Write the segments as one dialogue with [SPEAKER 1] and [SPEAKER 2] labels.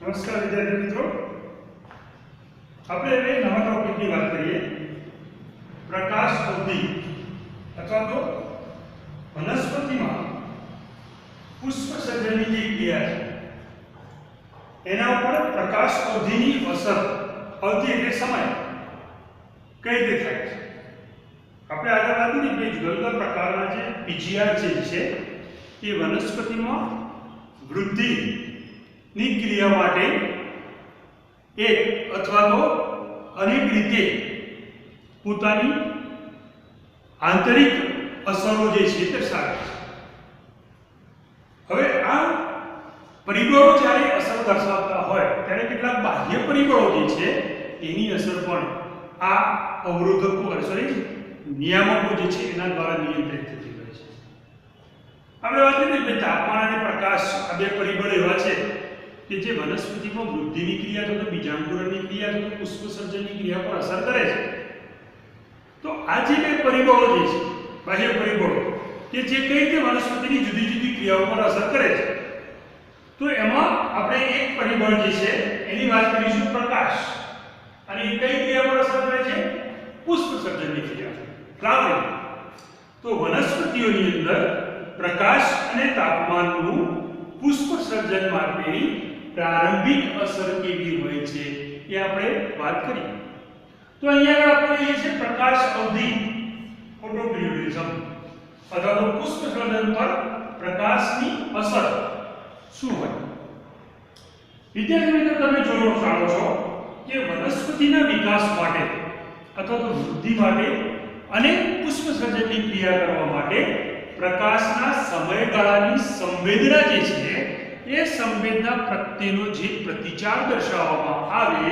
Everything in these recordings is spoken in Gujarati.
[SPEAKER 1] નમસ્કાર વિદ્યાર્થી મિત્રો, આપણે હવે નવા ટોપિકની વાત કરીએ. પ્રકાશ અવધિ અથવા તો વનસ્પતિમાં પુષ્પ સર્જનની જે ક્રિયા છે એના ઉપર પ્રકાશ અવધિની અસર, અવધિ એટલે સમય, કઈ રીતે થાય છે. આપણે આગળ વાત કરી કે જુદા જુદા પ્રકારના જે પીજીઆર છે એ વનસ્પતિમાં વૃદ્ધિની ક્રિયા માટે એક અથવા તો અનેક રીતે પોતાની આંતરિક અસરો જે છે તે દર્શાવે છે. હવે આ પરિબળો જ્યારે અસર દર્શાવતા હોય ત્યારે કેટલાક બાહ્ય પરિબળો જે છે એની અસર પણ આ અવરોધકો નિયામકો જે છે એના દ્વારા નિયંત્રિત થતી હોય છે. આપણે વાત કરીએ કે તાપમાન અને પ્રકાશ આ બે પરિબળ એવા છે કે જે વનસ્પતિમાં વૃદ્ધિની ક્રિયા અથવા બીજાંકુરણની ક્રિયા અથવા પુષ્પ સર્જનની ક્રિયા પર અસર કરે છે. તો આ જે બે પરિબળો જે છે બાહ્ય પરિબળો કે જે કઈ રીતે વનસ્પતિની જુદી જુદી ક્રિયાઓ પર અસર કરે છે, તો એમાં આપણે એક પરિબળ જે છે એની વાત કરીશું પ્રકાશ. અને એ કઈ ક્રિયા પર અસર કરે છે? પુષ્પ સર્જનની ક્રિયા, ફ્લાવરિંગ. તો વનસ્પતિઓની અંદર પ્રકાશ અને તાપમાનનું પુષ્પ સર્જન માટેની પ્રારંભિક અસર કેવી હોય છે એ આપણે વાત કરીએ. તો અહીંયા આપણે એ છે પ્રકાશ અવધિ, ફોટોપિરિયોડિઝમ અથવા તો પુષ્પ સર્જન પર પ્રકાશની અસર શું હોય. વિદ્યાર્થી મિત્રો, તમે જાણો છો કે વનસ્પતિના વિકાસ માટે અથવા તો વૃદ્ધિ માટે અને પુષ્પ સર્જનની ક્રિયા કરવા માટે પ્રકાશના સમયગાળાની સંવેદના જે છે એ સંવેદના પ્રત્યેનો જે પ્રતિચાર દર્શાવવામાં આવે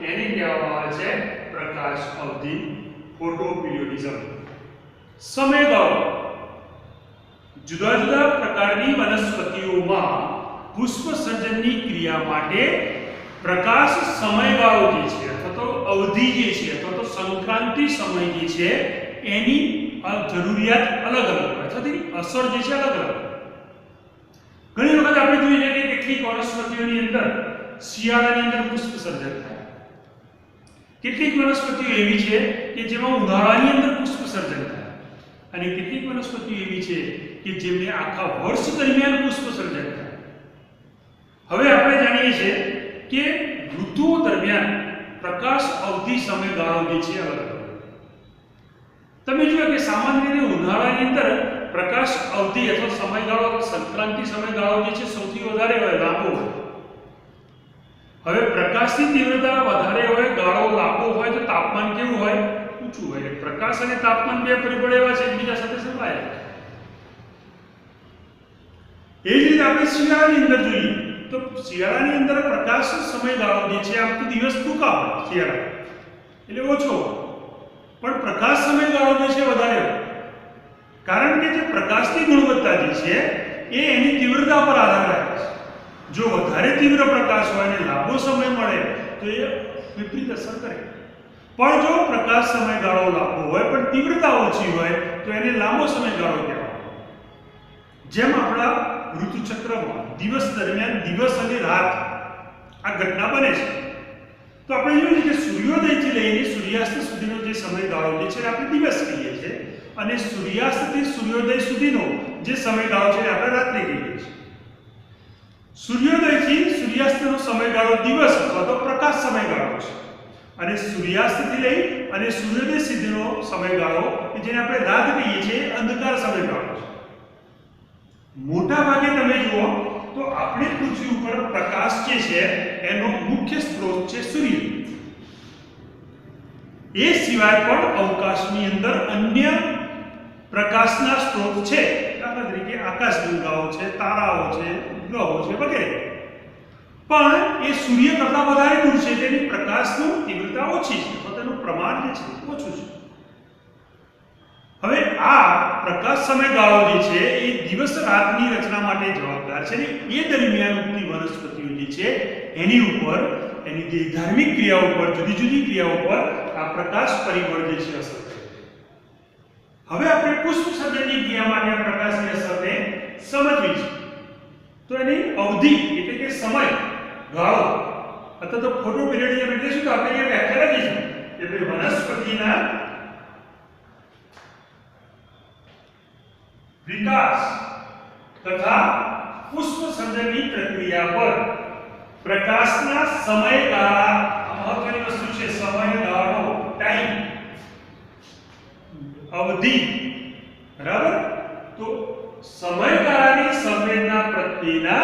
[SPEAKER 1] એને કહેવામાં આવે છે પ્રકાશ અવધિ, ફોટોપિરિયોડિઝમ. સમયગાળો જુદા જુદા પ્રકારની વનસ્પતિઓમાં પુષ્પ સર્જનની ક્રિયા માટે પ્રકાશ સમયગાળો જે છે અથવા તો અવધિ જે છે અથવા તો સંક્રાંતિ સમય જે છે એની જરૂરિયાત અલગ અલગ હોય અથવા તેની અસર જે છે અલગ અલગ. ઘણી વખત આપણે જોઈએ છે કે કેટલીક વનસ્પતિઓની અંદર શિયાળાની અંદર પુષ્પ સર્જન થાય, કેટલીક વનસ્પતિઓ એવી છે કે જેમાં ઉનાળાની અંદર પુષ્પ સર્જન થાય, અને કેટલીક વનસ્પતિઓ એવી છે કે જેમને આખા વર્ષ દરમિયાન પુષ્પ સર્જન થાય. હવે આપણે જાણીએ છીએ કે ઋતુઓ દરમિયાન પ્રકાશ અવધિ સમયગાળો જે છે અલગ અલગ. તમે જુઓ કે સામાન્ય રીતે ઉનાળાની અંદર પ્રકાશ અવધિ અથવા સમયગાળો અથવા સંક્રાંતિ સમયગાળો જે છે સૌથી વધારે હોય, લાંબો હોય. હવે પ્રકાશની તીવ્રતા વધારે હોય, ગાળો લાંબો હોય તો તાપમાન કેવું હોય? ઊંચું હોય. પ્રકાશ અને તાપમાન બે પરિબળ એવા છે એકબીજા સાથે સંકળાયેલા. એ જ રીતે આપણે શિયાળાની અંદર જોઈએ તો શિયાળાની અંદર પ્રકાશ સમયગાળો જે છે આખો દિવસ ટૂંકા હોય શિયાળા એટલે ઓછો હોય, પણ પ્રકાશ સમયગાળો જે છે વધારે હોય. કારણ કે જે પ્રકાશની ગુણવત્તા જે છે એ એની તીવ્રતા પર આધાર રાખે છે. જો વધારે તીવ્ર પ્રકાશ હોય અને લાંબો સમય મળે તો એ વિપરીત અસર કરે, પણ જો પ્રકાશ સમયગાળો લાંબો હોય પણ તીવ્રતા ઓછી હોય તો એને લાંબો સમયગાળો કહેવાય. જેમ આપણા ઋતુચક્રમાં દિવસ દરમિયાન દિવસ અને રાત આ ઘટના બને છે, તો આપણે જોઈએ કે સૂર્યોદયથી લઈને સૂર્યાસ્ત સુધીનો જે સમયગાળો જે છે આપણે દિવસ કહીએ છીએ, અને સૂર્યાસ્તથી સૂર્યોદય સુધીનો જે સમયગાળો છે આપણે રાત્રિ કહીએ છીએ. સૂર્યોદયથી સૂર્યાસ્તનો સમયગાળો દિવસ અથવા તો પ્રકાશ સમયગાળો છે, અને સૂર્યાસ્તથી લઈ અને સૂર્યોદય સુધીનો સમયગાળો જેને આપણે રાત કહીએ છીએ અંધકાર સમયગાળો છે. મોટા ભાગે તમે જુઓ તો આપણે પૃથ્વી ઉપર પ્રકાશ જે છે એનો મુખ્ય સ્ત્રોત છે સૂર્ય. એ સિવાય પણ અવકાશની અંદર અન્ય પ્રકાશના સ્ત્રોત છે, દાખલા તરીકે આકાશગંગાઓ છે, તારાઓ છે, ગ્રહો છે વગેરે. પણ એ સૂર્ય કરતાં વધારે દૂર છે, તેની પ્રકાશની તીવ્રતા ઓછી છે તો તેનું પ્રમાણ જે છે ઓછું છે. હવે આ પ્રકાશ સમયગાળો જે છે એ દિવસ રાતની રચના માટે જવાબદાર છે, અને એ દરમિયાન ઉગતી વનસ્પતિઓ જે છે એની ઉપર, એની જે ધાર્મિક ક્રિયાઓ ઉપર, જુદી જુદી ક્રિયાઓ પર આ પ્રકાશ પરિબળ જે છે અસર કરે છે. હવે આપણે પુષ્પ સર્જનની ક્રિયા માટે પ્રકાશની અસરને સમજવી છે. તો તો એની અવધિ એટલે કે સમય ગાળો અથવા તો ફોટો પીરિયડ એટલે શું? તો આપણે અહીંયા વ્યાખ્યા લખીશું કે ભાઈ વનસ્પતિના વિકાસ તથા પુષ્પ સર્જનની પ્રક્રિયા પર પ્રકાશના સમયગાળા, મહત્વની વસ્તુ છે સમયગાળો, ટાઈમ, અવધિ, બરાબર? તો સમયગાળાની સંવેદના પ્રત્યેના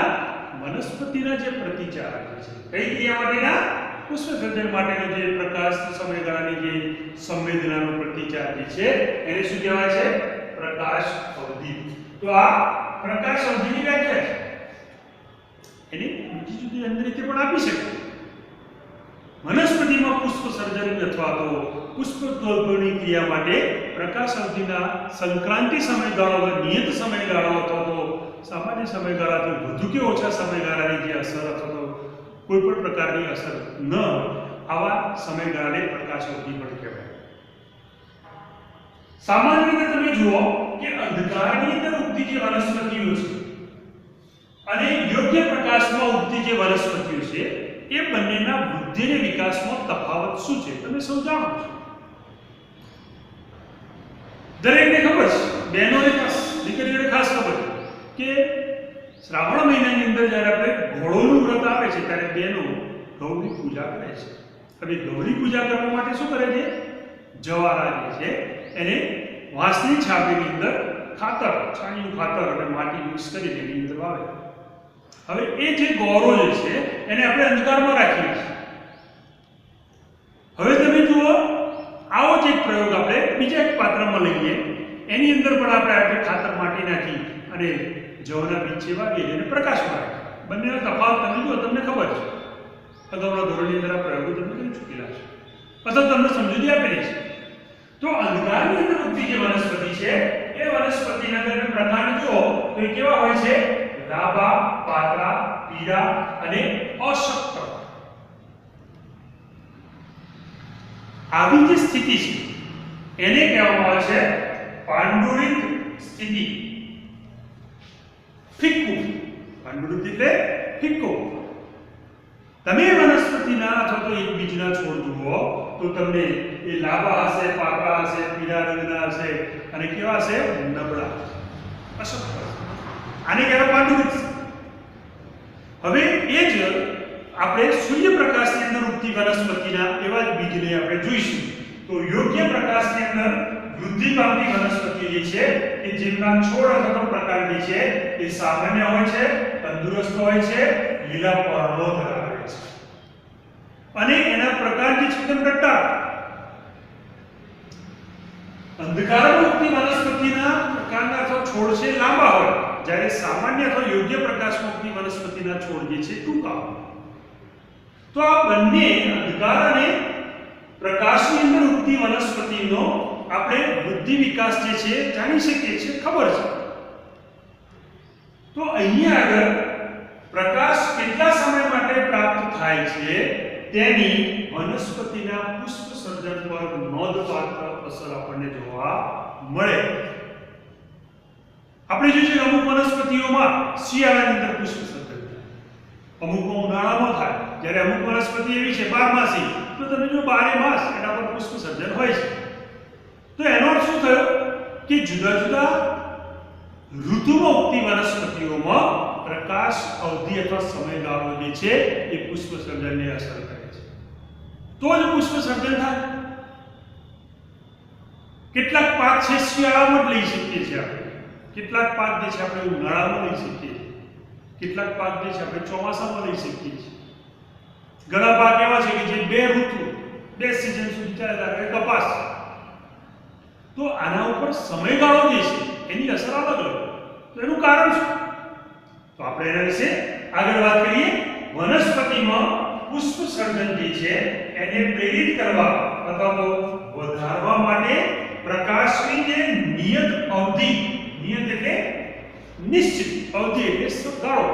[SPEAKER 1] વનસ્પતિના જે પ્રતિચાર છે, કઈ ક્રિયા માટેના? પુષ્પ સર્જન માટેનો જે પ્રકાશ સમયગાળાની જે સંવેદનાનો પ્રતિચાર છે એને શું કહેવાય છે? પ્રકાશ અવધિ. તો આ પ્રકાશ અવધિની વ્યાખ્યા છે. એની બીજી જુદી અન્ય રીતે પણ આપી શકે. વનસ્પતિમાં પુષ્પ સર્જન અથવા તો પુષ્પોદ્ભવની ક્રિયા માટે પ્રકાશ અવધિના સંક્રાંતિ સમયગાળો, નિયત સમયગાળો અથવા તો સામાન્ય સમયગાળાથી વધુ કે ઓછા સમયગાળાની જે અસર અથવા તો કોઈ પણ પ્રકારની અસર ન આવા સમયગાળાને પ્રકાશ અવધિ પણ કહેવાય. સામાન્ય રીતે તમે જુઓ કે અંધકારની અંદર ઉગતી જે વનસ્પતિઓ છે અને યોગ્ય પ્રકાશમાં ઉગતી જે વનસ્પતિઓ છે એ બંનેના વૃદ્ધિ અને વિકાસમાં તફાવત શું છે તમે સૌ જાણો છો. દરેકને ખબર છે, બહેનોને ખાસ, દીકરીઓને ખાસ ખબર કે શ્રાવણ મહિનાની અંદર જ્યારે આપણે ઘોડોનું વ્રત આવે છે ત્યારે બહેનો ગૌની પૂજા કરે છે. હવે ગૌરી પૂજા કરવા માટે શું કરે છે? જવારા જે છે એને વાંસની છાપીની અંદર ખાતર, છાણિયું ખાતર અને માટી મિક્સ કરી એની અંદર વાવે. હવે એ જે ગૌરો જે છે એને આપણે અંધકારમાં રાખીએ છીએ. હવે તમે જુઓ, આવો જ એક પ્રયોગ આપણે બીજા એક પાત્રમાં લઈએ, એની અંદર પણ આપણે ખાતર માટી નાખી અને જવના બીજ છે વાવીએ એને પ્રકાશમાં રાખીએ. બંનેનો તફાવત તમે જુઓ, તમને ખબર છે. અગાઉના ધોરણની અંદર આ પ્રયોગો તમે કરી ચૂકેલા છે અથવા તમને સમજૂતી આપેલી છે. તો અંધકારની અંદર ઉગતી જે વનસ્પતિ છે એ વનસ્પતિના તમે પ્રકાર જુઓ તો એ કેવા હોય છે? લાંબા, પાતળા, પીળા અને અશક્ત. આવી જે સ્થિતિ છે એને કહેવામાં આવે છે પાંડુરિત સ્થિતિ. ફિક્કું, પાંડુરિત એટલે ફિક્કું. તમે વનસ્પતિના અથવા તો એક બીજના છોડ જુઓ તો તમને એ લાંબા હશે, પાતળા હશે, પીળા રંગના હશે અને કેવા હશે? નબળા, અશક્ત. આને કહેવાય પાંડુરિત. હવે એ જ આપણે સૂર્યપ્રકાશની અંદર ઉગતી વનસ્પતિના એવા જ બીજને આપણે જોઈશું. તો યોગ્ય પ્રકાશની અંદર વૃદ્ધિ પામતી વનસ્પતિઓ જે છે એ જેમના છોડ અથવા પ્રકાર જે છે એ સામાન્ય હોય છે, તંદુરસ્ત હોય છે, લીલા પર્ણો ધરાવે છે અને એના પ્રકાર જે છે એકદમ ટટ્ટાર. અંધકારમાં ઉગતી વનસ્પતિના પ્રકારના અથવા છોડ છે લાંબા હોય, જ્યારે સામાન્ય અથવા યોગ્ય પ્રકાશમાં ઉગતી વનસ્પતિના છોડ જે છે ટૂંકા હોય. તો આ બંને અંધકાર અને પ્રકાશની અંદર ઉગતી વનસ્પતિનો આપણે વૃદ્ધિ વિકાસ જે છે જાણી શકીએ છીએ, ખબર છે. તો અહીંયા આગળ પ્રકાશ કેટલા સમય માટે પ્રાપ્ત થાય છે તેની વનસ્પતિના પુષ્પ સર્જન પર નોંધપાત્ર અસર આપણને જોવા મળે. આપણે જોઈએ છીએ અમુક વનસ્પતિઓમાં શિયાળાની અંદર પુષ્પ સર્જન થાય, અમુકમાં ઉનાળામાં થાય, જ્યારે અમુક વનસ્પતિ એવી છે બારમાસી તો તમે જો 12 માસ એના પર પુષ્પ સર્જન હોય છે. તો એનો અર્થ શું થયો કે જુદા જુદા ઋતુમાં ઉગતી વનસ્પતિઓમાં પ્રકાશ અવધિ અથવા સમયગાળો જે છે એ પુષ્પ સર્જનને અસર કરે છે. તો જ પુષ્પ સર્જન થાય. કેટલાક પાક છે શિયાળામાં જ લઈ શકીએ છીએ આપણે, કેટલાક પાક જે છે આપણે ઉનાળામાં લઈ શકીએ છીએ, કેટલાક પાક જે છે આપણે ચોમાસામાં લઈ શકીએ છીએ. ઘણા પાક એવા છે કે જે બે ઋતુ, બે સિઝન સુધી ચાલે, કપાસ. તો આના ઉપર સમયગાળો જે છે એની અસર અલગ અલગ. તો એનું કારણ શું? તો આપણે એના વિશે આગળ વાત કરીએ. વનસ્પતિમાં પુષ્પ સર્જન જે છે એને પ્રેરિત કરવા અથવા તો વધારવા માટે પ્રકાશની જે નિયત અવધિ, નિયત એટલે નિશ્ચિત, અવધિ એટલે સમયગાળો,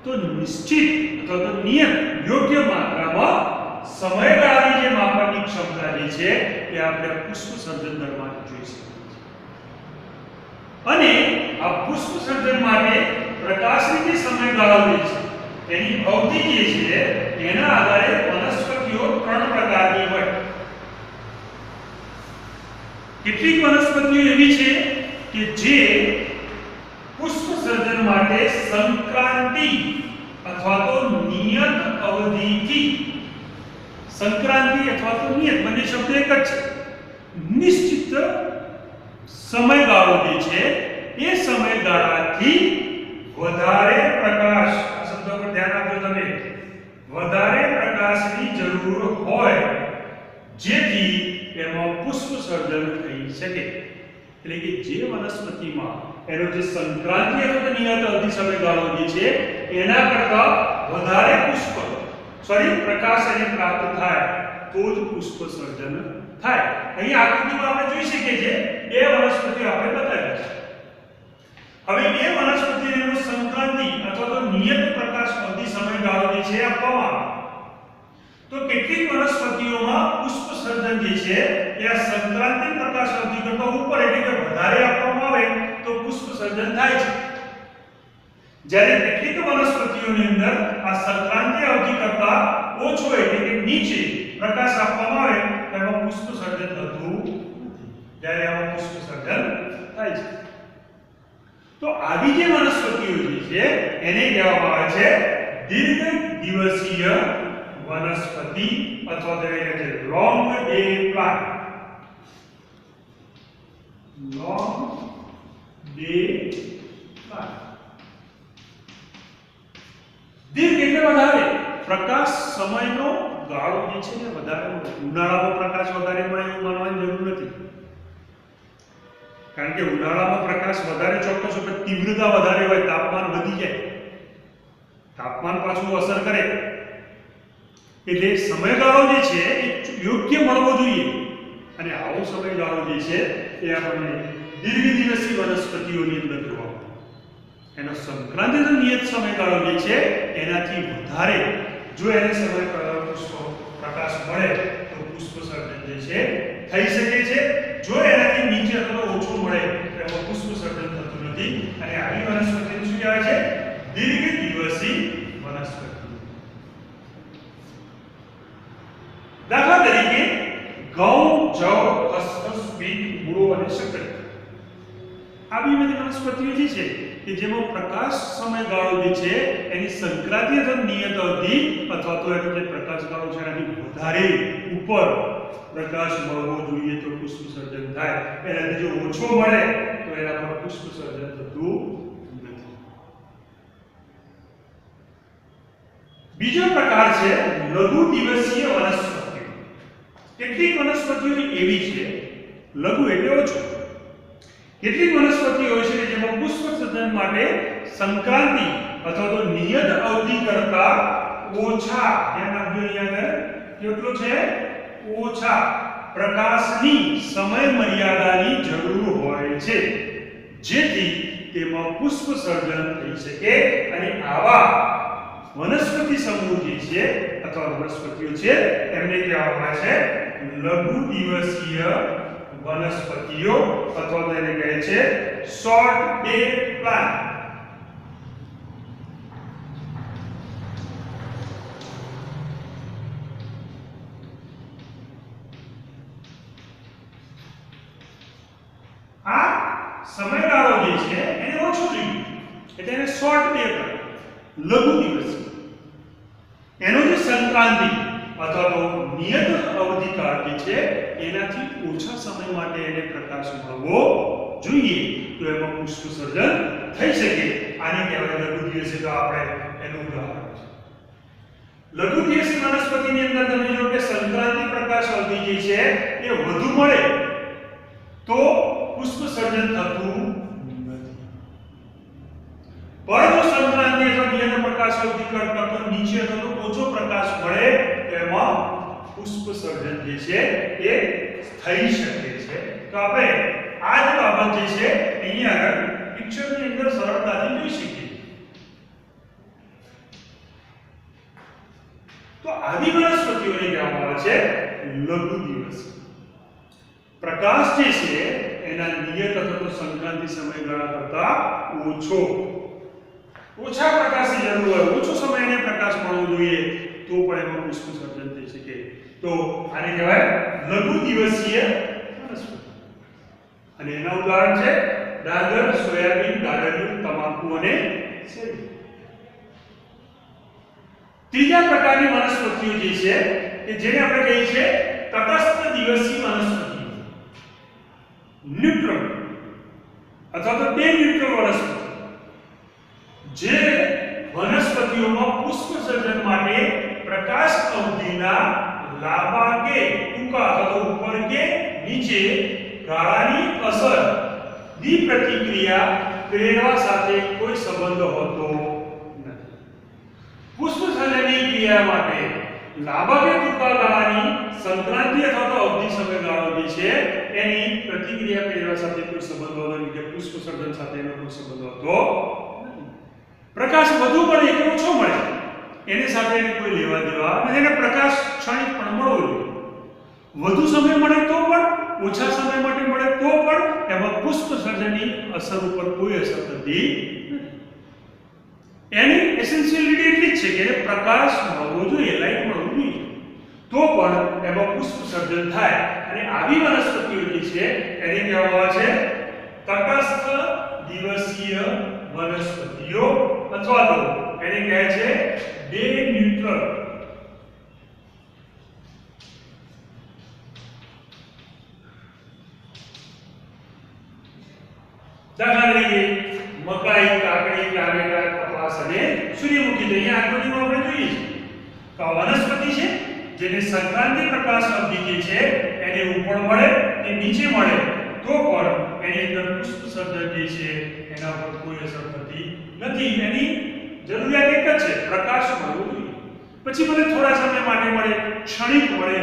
[SPEAKER 1] તો નિશ્ચિત અથવા તો નિયત યોગ્ય માત્રામાં સમયગાળાની જે માપવાની ક્ષમતા જે છે એ આપણે પુષ્પ સર્જન દરમિયાન જોઈ શકીએ છીએ. અને આ પુષ્પ સર્જન માટે પ્રકાશ સમયગાળો જે છે એની અવધિ જે છે એના આધારે વનસ્પતિઓ 3 પ્રકારની હોય. કેટલીક વનસ્પતિઓ એવી છે કે જે પુષ્પ સર્જન માટે સંક્રાંતિ અથવા તો નિયત અવધિથી, સંક્રાંતિ અથવા તો નિયત બંને શબ્દ એક જ છે, નિશ્ચિત સમયગાળો જે છે એ સમયગાળાથી વધારે પ્રકાશ, આ શબ્દ પર ધ્યાન આપજો તમે, વધારે પ્રકાશની જરૂર હોય જેથી એમાં પુષ્પ સર્જન થઈ શકે. એટલે કે જે વનસ્પતિમાં એનો જે સંક્રાંતિ અથવા તો નિયત અવધિ સમયગાળો જે છે એના કરતાં વધારે પ્રકાશ એને પ્રાપ્ત થાય તો જ પુષ્પ સર્જન થાય. અહીં આકૃતિમાં આપણે જોઈ શકીએ છીએ બે વનસ્પતિઓ આપણે બતાવી છે. હવે એ વનસ્પતિનો સંક્રાંતિ અથવા તો નિયત પ્રકાશ અવધિ સમયગાળો જે છે આપવામાં આવે તો કેટલીક વનસ્પતિઓમાં પુષ્પ સર્જન જે છે એ આ સંક્રાંતિ પ્રકાશ અવધિ કરતાં ઉપર એટલે કે વધારે આપવામાં આવે તો પુષ્પ સર્જન થાય છે. જ્યારે કેટલીક વનસ્પતિઓની અંદર આ સંક્રાંતિ અવધિ કરતાં ઓછો એટલે કે નીચે પ્રકાશ આપવામાં આવે તો એમાં પુષ્પ સર્જન થતું નથી. જ્યારે આમાં પુષ્પ સર્જન થાય છે. તો આવી જે વનસ્પતિઓ જે છે એને કહેવામાં આવે છે દીર્ઘ દિવસીય વનસ્પતિ અથવા તો એને કહે છે long day plant. Long day plant. દીર્ઘ એટલે વધારે પ્રકાશ સમયનો ગાળો જે છે ને વધારે મળે. ઉનાળામાં પ્રકાશ વધારે મળે એવું માનવાની જરૂર નથી. કારણ કે ઉનાળામાં પ્રકાશ વધારે ચોક્કસ હોય, તીવ્રતા વધારે હોય, તાપમાન વધી જાય, તાપમાન પાછું અસર કરે. એટલે સમયગાળો જે છે એ યોગ્ય મળવો જોઈએ. અને આવો સમયગાળો જે છે એ આપણને દીર્ઘ દિવસીય વનસ્પતિઓની અંદર જોવા મળે. એનો સંક્રાંતિનો નિયત સમયગાળો જે છે એનાથી વધારે જો એને પ્રકાશ મળે તો પુષ્પ સર્જન જે છે થઈ શકે છે. જો એનાથી નીચે અથવા ઓછો મળે તો એમાં પુષ્પ સર્જન થતું નથી. અને આવી વનસ્પતિને શું કહેવાય છે? દીર્ઘ દિવસીય વનસ્પતિ. દાખલા તરીકે ઘઉં, જવ, ખસખસ, બીટ, મૂળો અને શક્કર આવી બધી વનસ્પતિઓ જે છે કે જેમાં પ્રકાશ સમયગાળો જે છે એની સંક્રાંતિ અથવા નિયત અવધિ અથવા તો એનો જે પ્રકાશગાળો છે એનાથી વધારે ઉપર પ્રકાશ મળવો જોઈએ તો પુષ્પ સર્જન થાય. એનાથી જો ઓછો મળે તો એના પર પુષ્પ સર્જન થતું નથી. બીજો પ્રકાર છે લઘુ દિવસીય વનસ્પતિઓ. કેટલીક વનસ્પતિઓ એવી છે, લઘુ એટલે ઓછો, કેટલીક વનસ્પતિઓ હોય છે કે જેમાં પુષ્પ સર્જન માટે સંક્રાંતિ અથવા તો નિયત અવધિ કરતા ઓછા, ધ્યાન આપજો અહીંયા આગળ કેટલો છે? ઓછા પ્રકાશની સમય મર્યાદાની જરૂર હોય છે જેથી તેમાં પુષ્પ સર્જન થઈ શકે. અને આવા વનસ્પતિ સમૂહ જે છે અથવા વનસ્પતિઓ છે એમને કહેવામાં આવે છે લઘુ દિવસીય વનસ્પતિઓ અથવા તો એને કહે છે શોર્ટ ડે પ્લાન્ટ. આ સમયગાળો જે છે એને ઓછો જોઈએ એટલે એને શોર્ટ ડે પ્લાન્ટ, લઘુ દિવસીય. એનો જે સંક્રાંતિ અથવા તો નિયત અવધિકાળ જે છે એનાથી ઓછા સમય માટે એને પ્રકાશ મળવો જોઈએ તો એમાં પુષ્પ સર્જન થઈ શકે. આને કહેવાય લઘુ દિવસીય. તો આપણે એનું ઉદાહરણ છે લઘુ દિવસીય વનસ્પતિની અંદર તમે જો કે સંક્રાંતિ પ્રકાશ અવધિ જે છે એ વધુ મળે તો પુષ્પ સર્જન થતું નથી. પર જો સંક્રાંતિ અથવા નિયત પ્રકાશ અવધિ કરતાં નીચે અથવા તો ઓછો પ્રકાશ મળે એમાં પુષ્પ સર્જન જે છે એ થઈ શકે છે. તો આપણે આ જ બાબત જે છે અહીંયા આગળ પિક્ચરની અંદર સરળતાથી જોઈ શકીએ. તો આવી વનસ્પતિઓને કહેવામાં આવે છે લઘુ દિવસીય. પ્રકાશ જે છે એના નિયત અથવા તો સંક્રાંતિ સમયગાળા કરતાં ઓછો ઓછા પ્રકાશની જરૂર હોય, ઓછો સમય એને પ્રકાશ મળવો જોઈએ, તો પણ એમાં પુષ્પ સર્જન થઈ શકે. તો આને કહેવાય લઘુ દિવસીય વનસ્પતિ. અને એના ઉદાહરણ છે ડાંગર, સોયાબીન, ગાજરનું, તમાકુ અને શેરડી. ત્રીજા પ્રકારની વનસ્પતિઓ જે છે કે જેને આપણે કહીએ છીએ તટસ્થ દિવસી વનસ્પતિ, ન્યુટ્રલ અથવા તો બે ન્યુટ્રલ વનસ્પતિ. જે વનસ્પતિઓમાં પુષ્પ સર્જન માટે પ્રકાશ અવધિના લાંબા કે ટૂંકા અથવા તો ઉપર કે નીચે ગાળાની અસર ની પ્રતિક્રિયા પ્રેરણા સાથે કોઈ સંબંધ હોતો નથી. પુષ્પ સર્જનની ક્રિયા માટે લાંબા કે ટૂંકા ગાળાની સંક્રાંતિ અથવા તો અવધિ સમયગાળો જે છે એની પ્રતિક્રિયા પ્રેરણા સાથે કોઈ સંબંધ હોતો નથી, કે પુષ્પ સર્જન સાથે એનો કોઈ સંબંધ હોતો નથી. પ્રકાશ વધુ મળે કે ઓછો મળે એની સાથે એને કોઈ લેવા દેવા અને એને પ્રકાશ ક્ષણિક પણ મળવો જોઈએ. વધુ સમય મળે તો પણ, ઓછા સમય માટે મળે તો પણ એમાં પુષ્પ સર્જનની અસર ઉપર કોઈ અસર થતી નથી. એની એસેન્શિયલિટી એટલી જ છે કે પ્રકાશ મળવો જોઈએ, લાઈટ મળવું જોઈએ, તો પણ એમાં પુષ્પ સર્જન થાય. અને આવી વનસ્પતિઓ જે છે એને કહેવામાં આવે છે તટસ્થ દિવસીય વનસ્પતિઓ, અથવા તો એને કહે છે બે ન્યુટ્રલ. દાખલા તરીકે મકાઈ, કાકડી, ટામેટા, કપાસ અને સૂર્યમુખી. અહીંયા આકૃતિમાં આપણે જોઈએ છે કે આ વનસ્પતિ છે જેને સંક્રાંતિ પ્રકાશ અવધિ જે છે એને ઉપર મળે કે નીચે મળે તો પણ એની અંદર પુષ્પ સર્જન જે છે એના પર કોઈ અસર થતી નથી. એની જરૂરિયાત એક જ છે, પ્રકાશ મળવો જોઈએ. પછી ભલે થોડા સમય માટે મળે, ક્ષણિક મળે,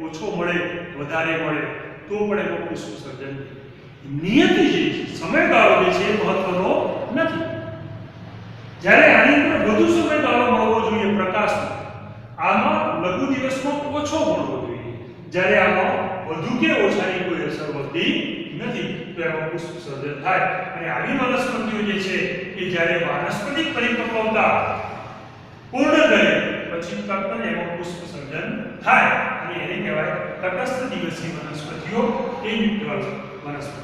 [SPEAKER 1] ઓછો મળે, વધારે મળે, તો પણ એમાં પુષ્પ સર્જન નિયતિ જે છે, સમયગાળો જે છે મહત્વનો નથી. જ્યારે આની અંદર વધુ સમયગાળો મળવો જોઈએ પ્રકાશનો, આમાં લઘુ દિવસમાં ઓછો મળવો જોઈએ. જ્યારે આમાં વધુ કે ઓછાની કોઈ અસર હોતી નથી, તો એમાં પુષ્પ સર્જન થાય. અને આવી વનસ્પતિઓ જે છે કે જ્યારે વાનસ્પતિક પરિપક્વતા પૂર્ણ કરે પછી તરત જ એમાં પુષ્પ સર્જન થાય. અને એને કહેવાય તટસ્થ દિવસી વનસ્પતિઓ, એ ન્યુટ્રલ વનસ્પતિ.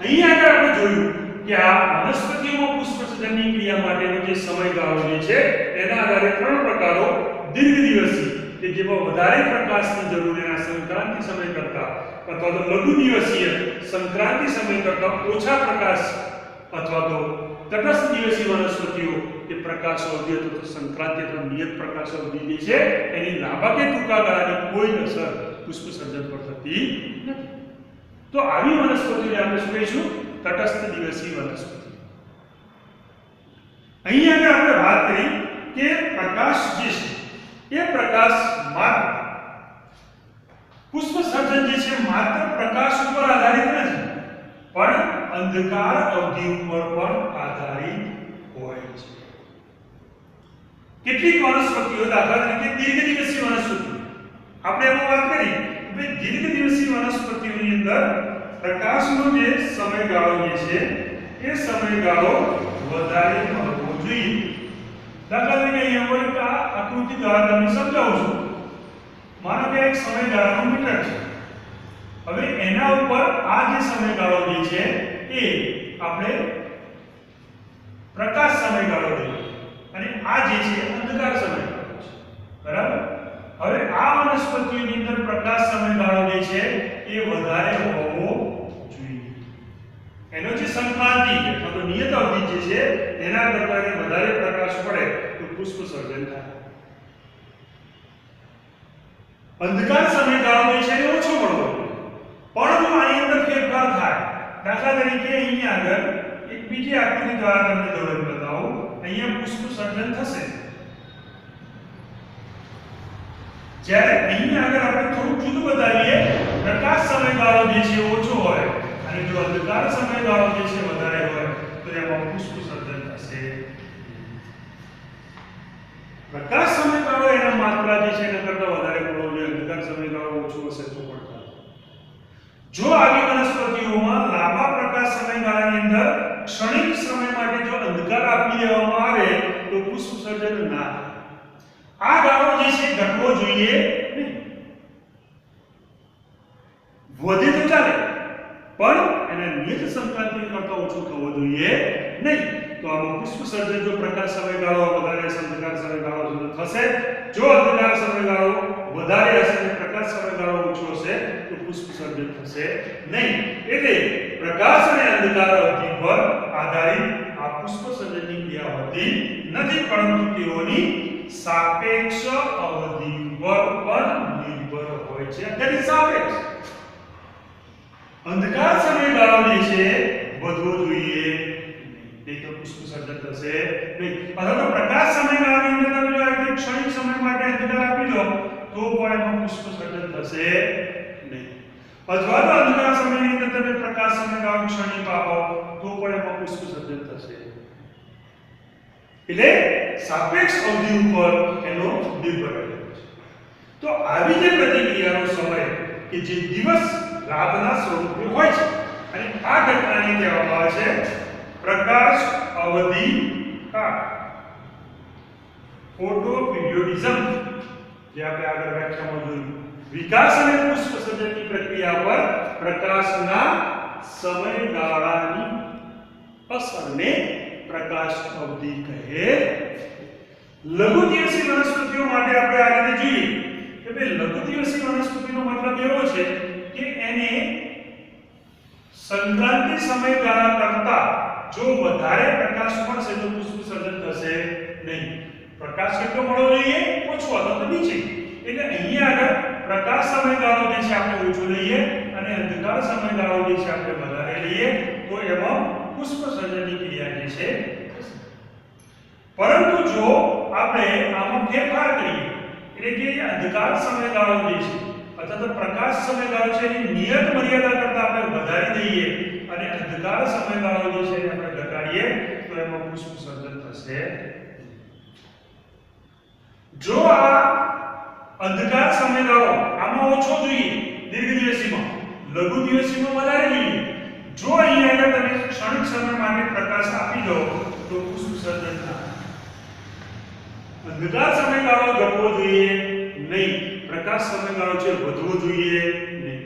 [SPEAKER 1] અહીંયા આગળ આપણે જોયું કે આ વનસ્પતિઓમાં પુષ્પ સર્જનની ક્રિયા માટેનો જે સમયગાળો જે છે એના આધારે ત્રણ પ્રકારો: દીર્ઘ દિવસી કે જેમાં વધારે પ્રકાશની જરૂર એના સંક્રાંતિ સમય કરતા, અથવા તો લઘુ દિવસીય સંક્રાંતિ સમય કરતા ઓછા પ્રકાશ, અથવા તો તટસ્થ દિવસી વનસ્પતિઓ કે પ્રકાશ અવધિ અથવા તો સંક્રાંતિ અથવા નિયત પ્રકાશ અવધિ જે છે એની લાંબા કે ટૂંકા ગાળાની કોઈ અસર પુષ્પ સર્જન પર થતી નથી. તો આવી વનસ્પતિઓને આપણે શું કહીશું? તટસ્થ દિવસી વનસ્પતિ. અહીંયા આગળ આપણે વાત કરી કે પ્રકાશ જે છે એ પ્રકાશ માત્ર પુષ્પ સર્જન જે છે માત્ર પ્રકાશ ઉપર આધારિત નથી, પણ અંધકાર અવધિ ઉપર પણ આધારિત હોય છે. કેટલીક વનસ્પતિઓ, દાખલા તરીકે દીર્ઘ દિવસી વનસ્પતિઓ, આપણે એમાં વાત કરી કે દીર્ઘ દિવસી વનસ્પતિઓની અંદર પ્રકાશનો જે સમયગાળો જે છે એ સમયગાળો વધારે મળવો જોઈએ. દાખલા તરીકે અહીંયા હું એક આકૃતિ દ્વારા તમને સમજાવું છું. માનો કે એક સમયગાળાનો મીટર છે. હવે એના ઉપર આ જે સમયગાળો જે છે એ આપણે પ્રકાશ સમયગાળો લઈએ અને આ જે છે અંધકાર સમયગાળો છે. બરાબર? હવે આ વનસ્પતિઓની અંદર પ્રકાશ સમયગાળો જે છે એ વધારે હોવો જોઈએ. એનો જે સંક્રાંતિ અથવા તો નિયત અવધિ જે છે એના કરતાં વધારે પ્રકાશ પડે તો પુષ્પ સર્જન થાય. અંધકાર સમયગાળો જે છે એ ઓછો મળવો, પરંતુ આની અંદર ફેરફાર થાય. દાખલા તરીકે અહીંયા આગળ એક બીજી આકૃતિ દ્વારા તમને દોરી બતાવું. અહીંયા પુષ્પ સર્જન થશે. જ્યારે અહીંયા આગળ આપણે થોડું જુદું બતાવીએ, પ્રકાશ સમયગાળો જે છે ઓછો હોય અને જો અંધકાર સમયગાળો જે છે વધારે હોય તો એમાં પુષ્પ સર્જન થશે. પ્રકાશ સમયગાળો એના માત્રા જે છે એના કરતાં વધારે મળવો જોઈએ, અંધકાર સમયગાળો ઓછો હશે તો પણ ચાલે. જો આવી વનસ્પતિઓમાં લાંબા પ્રકાશ સમયગાળાની અંદર ક્ષણિક સમય ઘટવો જોઈએ નહીં. વધે તો ચાલે પણ એના નિયત સંક્રાંતિ કરતા ઓછો થવો જોઈએ નહીં. તો આમાં પુષ્પ સર્જન જો પ્રકાશ સમયગાળો વધારે હશે, અંધકાર સમયગાળો થશે. જો અંધકાર સમયગાળો વધારે હશે અને પ્રકાશ સમયગાળો ઓછો હશે તો પુષ્પ સર્જન થશે નહીં. એટલે પ્રકાશ અને અંધકાર અવધિ પર આધારિત આ પુષ્પ સર્જનની ક્રિયા હોતી નથી, પરંતુ તેઓની સાપેક્ષ અવધિ પર પણ નિર્ભર હોય છે. એટલે સાપેક્ષ અંધકાર સમયગાળો જે છે વધવો જોઈએ નહીં, તો પુષ્પ સર્જન થશે નહીં. અથવા તો પ્રકાશ સમયગાળાની અંદર તમે જો એક ક્ષણિક સમય માટે અંધકાર આપી દો તો પણ એમાં પુષ્પ સર્જન થશે નહીં. અથવા તો અંધકાર સમયની અંદર તમે પ્રકાશ સમયગાળો ક્ષણિક આપો તો પણ એમાં પુષ્પ સર્જન થશે. એટલે સાપેક્ષ અવધિ ઉપર એનો નિર્ભર રહે છે. તો આવી જે પ્રતિક્રિયાનો સમય કે જે દિવસ રાતના સ્વરૂપે હોય છે અને આ ઘટનાને કહેવામાં આવે છે પ્રકાશ અવધિ કાળ, ફોટો પીરિયોડિઝમ. જે આપણે આગળ વ્યાખ્યામાં જોયું, વિકાસ અને પુષ્પ સર્જનની પ્રક્રિયા પર પ્રકાશના સમયગાળાની અસરને પ્રકાશ અવધિ કહે. લઘુદિવસી વનસ્પતિઓ માટે આપણે આ રીતે જોઈએ કે ભાઈ લઘુદિવસી વનસ્પતિનો મતલબ એવો છે કે એને સંક્રાંતિ સમયગાળા કરતા જો વધારે પ્રકાશ મળશે તો પુષ્પ સર્જન થશે નહીં. પ્રકાશ કેટલો મળવો જોઈએ? ઓછો અથવા તો નીચે. એટલે અહીંયા આગળ પ્રકાશ સમયગાળો જે છે આપણે ઓછો લઈએ અને અંધકાર સમયગાળો જે છે આપણે વધારે લઈએ તો એમાં પુષ્પ સર્જનની ક્રિયા જે છે. પરંતુ જો આપણે આમાં ફેરફાર કરીએ એટલે કે અંધકાર સમયગાળો જે છે અથવા તો પ્રકાશ સમયગાળો છે એની નિયત મર્યાદા કરતા આપણે વધારી દઈએ અને અંધકાર સમયગાળો જે છે એને આપણે ઘટાડીએ તો એમાં પુષ્પ સર્જન થશે. જો આ અંધકાર સમયગાળો આમાં ઓછો જોઈએ દીર્ઘદિવસીમાં, લઘુદિવસીમાં વધારે જોઈએ. જો અહીંયા આગળ તમે ક્ષણિક સમય માટે પ્રકાશ આપી દો તો પુષ્પ સર્જન થાય. અંધકાર સમયગાળો ઘટવો જોઈએ નહીં, પ્રકાશ સમયગાળો છે વધવો જોઈએ નહીં.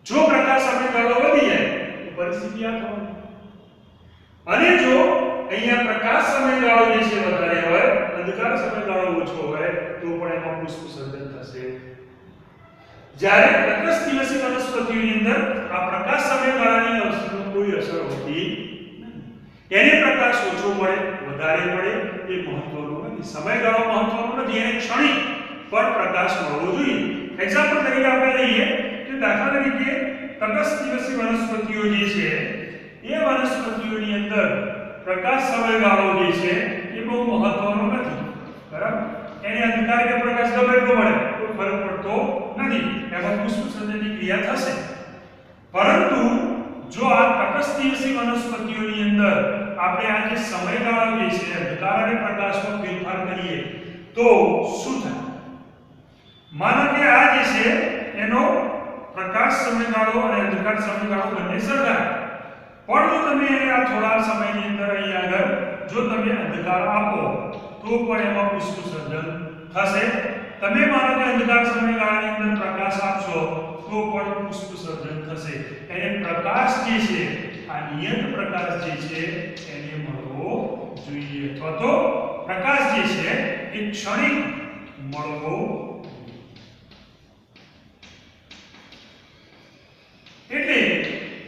[SPEAKER 1] જો પ્રકાશ સમયગાળો વધી જાય તો પરિસ્થિતિ આ થવાની. અને જો અહીંયા પ્રકાશ સમયગાળો જે છે વધારે હોય, અંધકાર સમયગાળો ઓછો હોય તો પણ એમાં પુષ્પ સર્જન થશે. જ્યારે તટસ્થ દિવસી વનસ્પતિઓની અંદર આ પ્રકાશ સમયગાળાની અસરનો કોઈ અસર હોતી નથી. એને પ્રકાશ ઓછો મળે વધારે મળે એ મહત્વનું નથી, સમયગાળો મહત્વનો નથી, એને ક્ષણિક પર પ્રકાશ મળવો જોઈએ. એક્ઝામ્પલ તરીકે આપણે લઈએ કે દાખલા તરીકે તટસ્થ દિવસી વનસ્પતિઓ જે છે એ વનસ્પતિઓની અંદર પ્રકાશ સમયગાળો જે છે એ બહુ મહત્વનો નથી, બરાબર. એને અંધકાર કે પ્રકાશ ગમે એટલો મળે કોઈ ફરક પડતો નથી, એમાં પુષ્પ સર્જનની ક્રિયા થશે. પરંતુ જો આ તટસ્થ દિવસી વનસ્પતિઓની અંદર આપણે આ જે સમયગાળો જે છે અંધકાર અને પ્રકાશમાં ફેરફાર કરીએ તો શું થાય? માનો કે આ જે છે એનો પ્રકાશ સમયગાળો અને અંધકાર સમયગાળો બંને સરખા, પણ જો તમે એને આ થોડા સમયની અંદર અહીંયા આગળ જો તમે અંધકાર આપો તો પણ એમાં પુષ્પ સર્જન થશે. તમે માનો કે અંધકાર સમયગાળાની અંદર પ્રકાશ આપશો તો પણ પુષ્પ સર્જન થશે. એને પ્રકાશ જે છે આ નિયત પ્રકાશ જે છે એને મળવો જોઈએ, અથવા તો પ્રકાશ જે છે એ ક્ષણિક મળવો. એટલે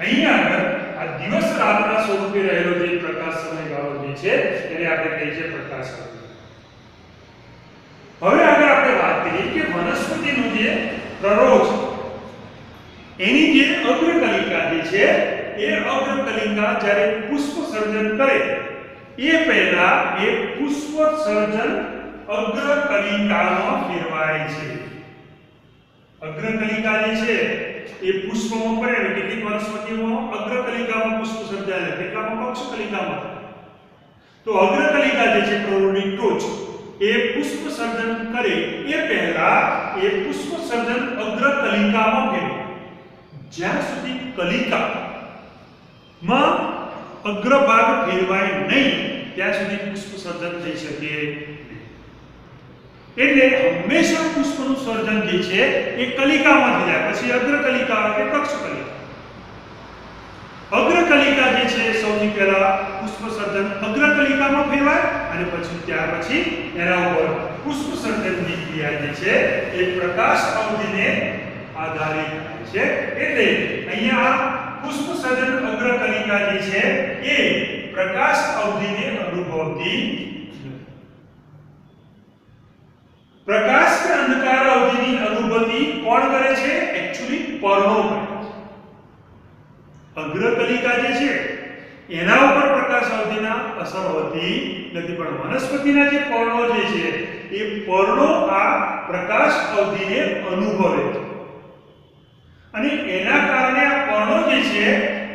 [SPEAKER 1] અહીંયા આગળ આ દિવસ રાતના સ્વરૂપે રહેલો જે પ્રકાશ સમયગાળો જે છે એને આપણે કહીએ છીએ પ્રકાશ અવધિ. હવે આગળ આપણે વાત કરીએ કે વનસ્પતિનો જે પ્રરોહ એની જે અગ્રકલિકા જે છે એ અગ્રકલિકા જ્યારે પુષ્પ સર્જન કરે એ પહેલા એ પુષ્પ સર્જન અગ્રકલિકામાં ફેરવાય છે. અગ્રકલિકા જે છે એ પુષ્પમાં પડે, કેટલીક વનસ્પતિઓમાં અગ્રકલિકામાં પુષ્પ સર્જાય, કેટલાકમાં પક્ષકલિકામાં. તો અગ્રકલિકા જે છે પ્રરોહની ટોચ એ પુષ્પ સર્જન કરે એ પહેલા એ પુષ્પ સર્જન અગ્રકલિકામાં ફેરવે. જ્યાં સુધી કલિકામાં અગ્રભાગ ફેરવાય નહીં ત્યાં સુધી પુષ્પ સર્જન થઈ શકે. એટલે હંમેશા પુષ્પનું સર્જન જે છે એ કલિકામાંથી જાય, પછી અગ્રકલિકા આવે કે કક્ષકલિકા. અગ્રકલિકા જે છે સૌથી પહેલા પુષ્પ સર્જન અગ્રકલિકામાં ફેરવાય અને પછી ત્યાર પછી એના ઉપર પુષ્પ સર્જનની ક્રિયા જે છે એ પ્રકાશ અવધિને આધારે થાય છે. એટલે અહીંયા પુષ્પ સર્જન અગ્રકલિકા જે છે એ પ્રકાશ અવધિને અનુભવતી નથી. પ્રકાશ કે અંધકાર અવધિની અનુભૂતિ કોણ કરે છે? એક્ચ્યુઅલી પર્ણો કરે છે. અગ્રકલિકા જે છે એના ઉપર પ્રકાશ અવધિના અસર હોતી નથી, પણ વનસ્પતિના જે પર્ણો જે છે એ પર્ણો આ પ્રકાશ અવધિને અનુભવે છે અને એના કારણે આ પર્ણો જે છે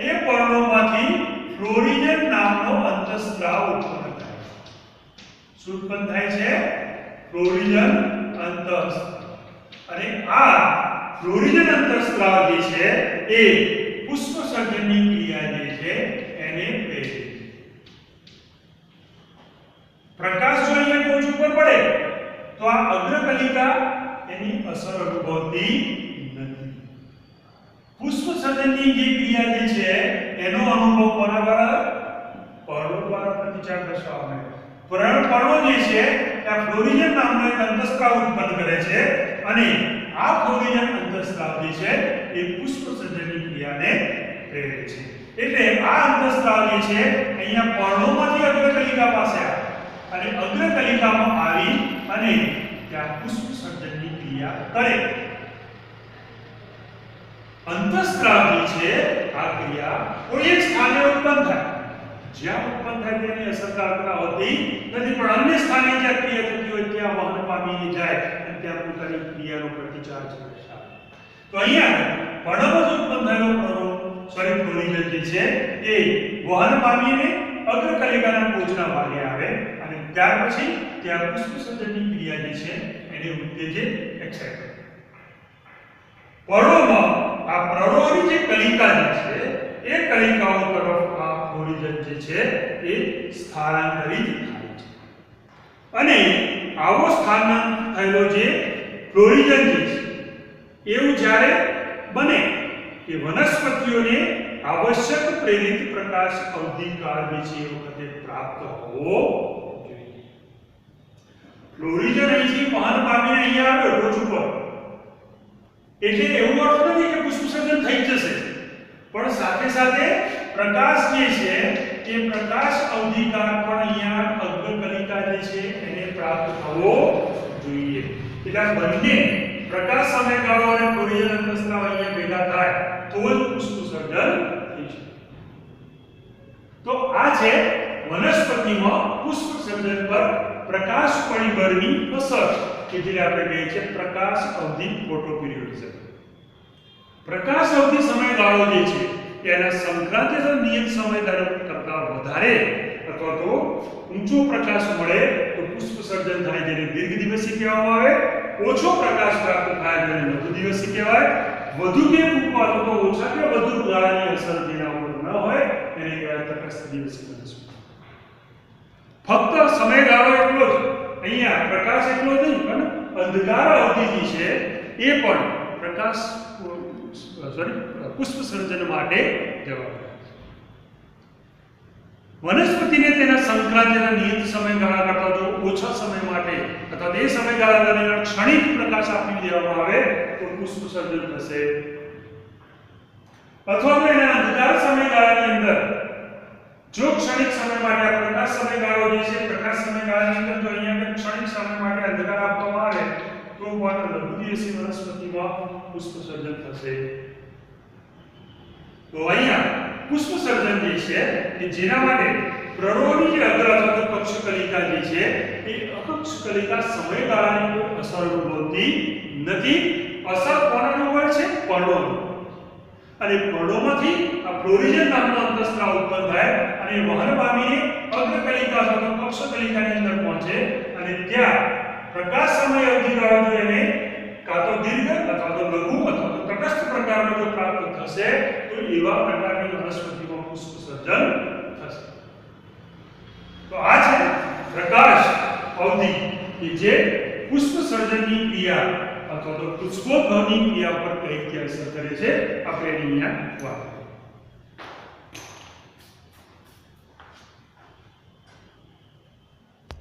[SPEAKER 1] એ પર્ણોમાંથી ફ્લોરિજન નામનો અંતઃસ્ત્રાવ ઉત્પન્ન થાય છે. શું ઉત્પન્ન થાય છે? ફ્લોરિજન અંતઃસ્ત્રાવ. અને આ ફ્લોરિજન અંતઃસ્ત્રાવ જે છે એ પુષ્પ સર્જનની ક્રિયા જે છે એને પ્રેરે. પ્રકાશ જો અહીંયા ટોચ ઉપર પડે તો આ અગ્રકલિકા એની અસર અનુભવતી નથી. પુષ્પ સર્જનની જે ક્રિયા જે છે એનો અનુભવ કોના દ્વારા? પર્ણો દ્વારા પ્રતિચાર દર્શાવવામાં આવે. પર્ણો જે છે આ ફ્લોરિજન નામનો એક અંતઃસ્ત્રાવ ઉત્પન્ન કરે છે અને આ ફ્લોરિજન અંતઃસ્ત્રાવ જે છે એ પુષ્પ સર્જનની ક્રિયાને પ્રેરે છે. એટલે આ અંતઃસ્ત્રાવ જે છે અહીંયા પર્ણોમાંથી અગ્રકલિકા પાસે આવે અને અગ્રકલિકામાં આવી અને ત્યાં પુષ્પ સર્જનની ક્રિયા કરે. અંતઃસ્ત્રાવ જે છે આ ક્રિયા કોઈ એક સ્થાને ઉત્પન્ન થાય, જ્યાં ઉત્પન્ન થાય તેની અસરકારકતા હોતી નથી, પણ અન્ય સ્થાને જ્યાં ક્રિયા થતી હોય ત્યાં વહન પામીને જાય અને ત્યાં પોતાની ક્રિયાનો પ્રતિચાર દર્શાવે. તો અહીંયા પર્ણમાં ઉત્પન્ન થયેલો ફ્લોરિજન જે છે એ વહન પામીને અગ્રકલિકાના ટોચના ભાગે આવે અને ત્યાર પછી ત્યાં પુષ્પ સર્જનની ક્રિયા જે છે એને ઉત્તેજે એક્સાઇટ કરે. પર્ણોમાં આ પર્ણોની જે કલિકા જે છે એ કલિકાઓ તરફ આ ફ્લોરિજન જે છે એ સ્થાનાંતરિત થાય છે અને આવો સ્થાનાંતરિત થયેલો જે ફ્લોરિજન જે છે એવું જ્યારે બને કે વનસ્પતિઓને આવશ્યક પ્રેરિત પ્રકાશ અવધિકાળ જે છે એ વખતે પ્રાપ્ત હોવો જોઈએ. ફ્લોરિજન અહીંથી વહન પામીને અહીંયા આવ્યો ટોચ ઉપર એટલે એવું અર્થ નથી કે પુષ્પ સર્જન થઈ જશે, પણ સાથે સાથે પ્રકાશ જે છે એ પ્રકાશ અવધિકાળ પણ અહીંયા અગ્રકલિકા જે છે એને પ્રાપ્ત થવો જોઈએ. એટલે આ બંને પ્રકાશ સમયગાળો અને ફ્લોરિજન અંતઃસ્ત્રાવ અહીંયા ભેગા થાય તો જ પુષ્પ સર્જન થઈ શકે. તો આ છે વનસ્પતિમાં પુષ્પ સર્જન પર પ્રકાશ પરિબળની અસર કે જેને આપણે કહીએ છીએ પ્રકાશ અવધિ ફોટોપિરિયોડિઝમ. પ્રકાશ અવધિ સમયગાળો જે છે એના સંક્રાંતિય નિયત સમયગાળો કરતાં વધારે અથવા તો ઊંચો પ્રકાશ મળે તો પુષ્પ સર્જન થાય જેને દીર્ઘ દિવસી કહેવામાં આવે. ઓછો પ્રકાશ પ્રાપ્ત થાય જેને લઘુ દિવસી કહેવાય. વધુ કે ટૂંકો અથવા તો ઓછા કે વધુ ગાળાની અસર જેના ઉપર ન હોય એને કહેવાય તટસ્થ દિવસી વનસ્પતિ. ફક્ત સમયગાળો એટલો જ અહીંયા પ્રકાશ એટલો જ નહીં પણ અંધકાર અવધિ જે છે એ પણ પ્રકાશ પુષ્પ સર્જન માટે જવાબદાર છે. વનસ્પતિને તેના સંક્રાંતિના નિયત સમયગાળા કરતાં જો ઓછા સમય માટે અથવા તે સમયગાળા દરમિયાન ક્ષણિક પ્રકાશ આપી દેવામાં આવે તો પુષ્પ સર્જન થશે. અથવા તો એના અંધકાર સમયગાળાની અંદર જો ક્ષણિક સમય માટે આ પ્રકાશ સમયગાળો જે છે પ્રકાશ સમયગાળાની અંદર જો અહીંયા ક્ષણિક સમય માટે અંધકાર આપવામાં આવે તો પણ લઘુ દિવસી વનસ્પતિમાં પુષ્પ સર્જન થશે. તો અહીંયા પુષ્પ સર્જન જે છે કે જેના માટે પ્રરોહની જે અગ્ર અથવા તો કક્ષકલિકા જે છે એ અકક્ષકલિકા સમયગાળાની કોઈ અસર અનુભવતી નથી. અસર કોનાનો હોય છે? પર્ણોનો. અને પર્ણોમાંથી આ ફ્લોરિજન નામનો અંતઃસ્ત્રાવ ઉત્પન્ન થાય અને વહન પામીને અગ્રકલિકા અથવા તો કક્ષકલિકાની અંદર પહોંચે અને ત્યાં પ્રકાશ સમય અવધિગાળો જો એને કાં તો દીર્ઘ અથવા તો લઘુ અથવા તો તટસ્થ પ્રકારનો જો પ્રાપ્ત થશે તો એવા પ્રકારની વનસ્પતિમાં પુષ્પ સર્જન થશે. તો આ છે પ્રકાશ અવધિ કે જે પુષ્પ સર્જનની ક્રિયા અથવા તો પુષ્પોદ્ભવની ક્રિયા પર કઈ રીતે અસર કરે છે આપણે એની અહીંયા વાત